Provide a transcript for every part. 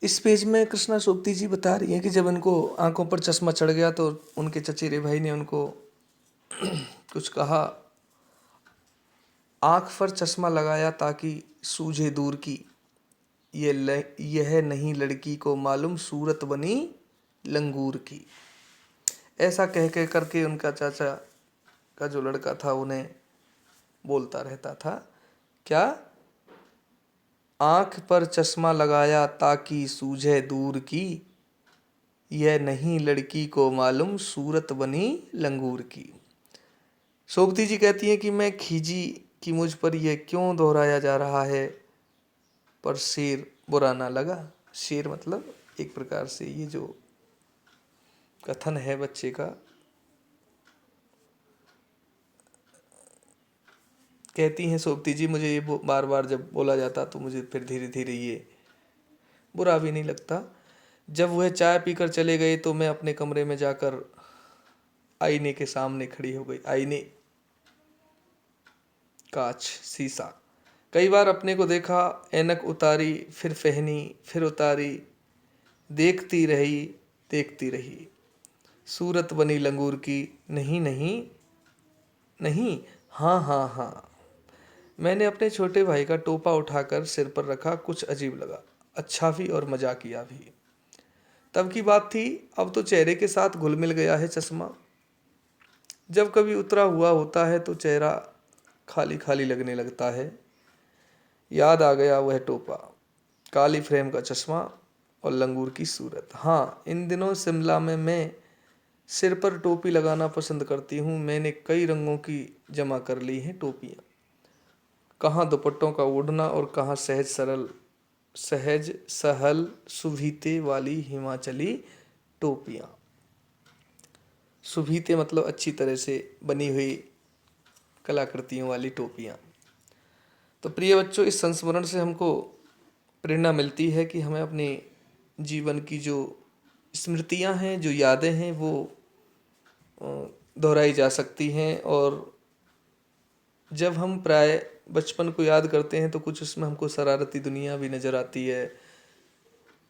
इस पेज में कृष्णा सोपती जी बता रही हैं कि जब इनको आंखों पर चश्मा चढ़ गया तो उनके चचेरे भाई ने उनको कुछ कहा। आंख पर चश्मा लगाया ताकि सूझे दूर की, यह नहीं लड़की को मालूम सूरत बनी लंगूर की। ऐसा कह कह करके उनका चाचा का जो लड़का था उन्हें बोलता रहता था। क्या? आंख पर चश्मा लगाया ताकि सूझे दूर की, यह नहीं लड़की को मालूम सूरत बनी लंगूर की। सोबती जी कहती हैं कि मैं खीजी कि मुझ पर यह क्यों दोहराया जा रहा है, पर शेर बुरा ना लगा। शेर मतलब एक प्रकार से ये जो कथन है बच्चे का, कहती हैं सोबती जी मुझे ये बार बार जब बोला जाता तो मुझे फिर धीरे धीरे ये बुरा भी नहीं लगता। जब वह चाय पीकर चले गए तो मैं अपने कमरे में जाकर आईने के सामने खड़ी हो गई। आईने, कांच, शीशा। कई बार अपने को देखा, ऐनक उतारी, फिर पहनी, फिर उतारी, देखती रही, देखती रही। सूरत बनी लंगूर की, नहीं नहीं नहीं, हाँ हाँ हाँ। मैंने अपने छोटे भाई का टोपा उठाकर सिर पर रखा। कुछ अजीब लगा, अच्छा भी और मजाकिया भी। तब की बात थी, अब तो चेहरे के साथ घुल मिल गया है चश्मा। जब कभी उतरा हुआ होता है तो चेहरा खाली खाली लगने लगता है। याद आ गया वह टोपा, काली फ्रेम का चश्मा और लंगूर की सूरत। हाँ, इन दिनों शिमला में मैं सिर पर टोपी लगाना पसंद करती हूँ। मैंने कई रंगों की जमा कर ली हैं टोपियाँ। कहाँ दुपट्टों का ओढ़ना और कहाँ सहज सहल सुभीते वाली हिमाचली टोपियाँ। सुभीते मतलब अच्छी तरह से बनी हुई कलाकृतियों वाली टोपियाँ। तो प्रिय बच्चों, इस संस्मरण से हमको प्रेरणा मिलती है कि हमें अपने जीवन की जो स्मृतियाँ हैं, जो यादें हैं, वो दोहराई जा सकती हैं। और जब हम प्राय बचपन को याद करते हैं तो कुछ उसमें हमको शरारती दुनिया भी नज़र आती है,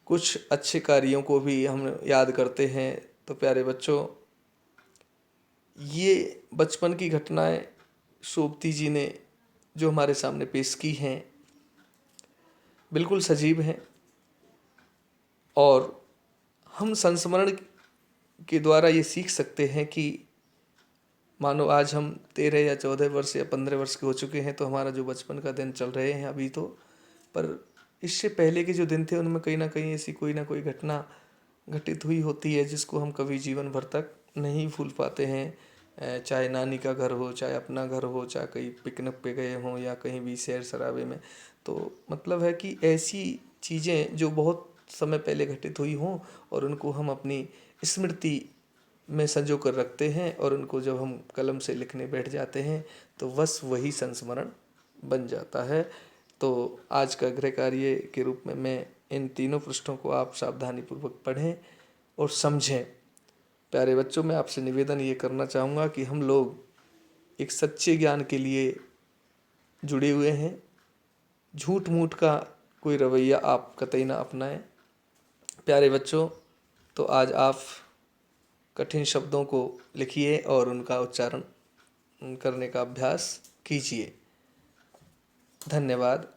कुछ अच्छे कार्यों को भी हम याद करते हैं। तो प्यारे बच्चों, ये बचपन की घटनाएं सोबती जी ने जो हमारे सामने पेश की हैं, बिल्कुल सजीव हैं। और हम संस्मरण के द्वारा ये सीख सकते हैं कि मानो आज हम 13 या 14 वर्ष या 15 वर्ष के हो चुके हैं तो हमारा जो बचपन का दिन चल रहे हैं अभी तो, पर इससे पहले के जो दिन थे उनमें कहीं ना कहीं ऐसी कोई ना कोई घटना घटित हुई होती है जिसको हम कभी जीवन भर तक नहीं भूल पाते हैं। चाहे नानी का घर हो, चाहे अपना घर हो, चाहे कहीं पिकनिक पे गए हों या कहीं भी सैर सराबे में। तो मतलब है कि ऐसी चीज़ें जो बहुत समय पहले घटित हुई हों और उनको हम अपनी स्मृति में संजो कर रखते हैं और उनको जब हम कलम से लिखने बैठ जाते हैं तो बस वही संस्मरण बन जाता है। तो आज का गृह कार्य के रूप में मैं इन तीनों पृष्ठों को आप सावधानीपूर्वक पढ़ें और समझें। प्यारे बच्चों, मैं आपसे निवेदन ये करना चाहूँगा कि हम लोग एक सच्चे ज्ञान के लिए जुड़े हुए हैं। झूठ मूठ का कोई रवैया आप कतई ना अपनाएं। प्यारे बच्चों, तो आज आप कठिन शब्दों को लिखिए और उनका उच्चारण करने का अभ्यास कीजिए। धन्यवाद।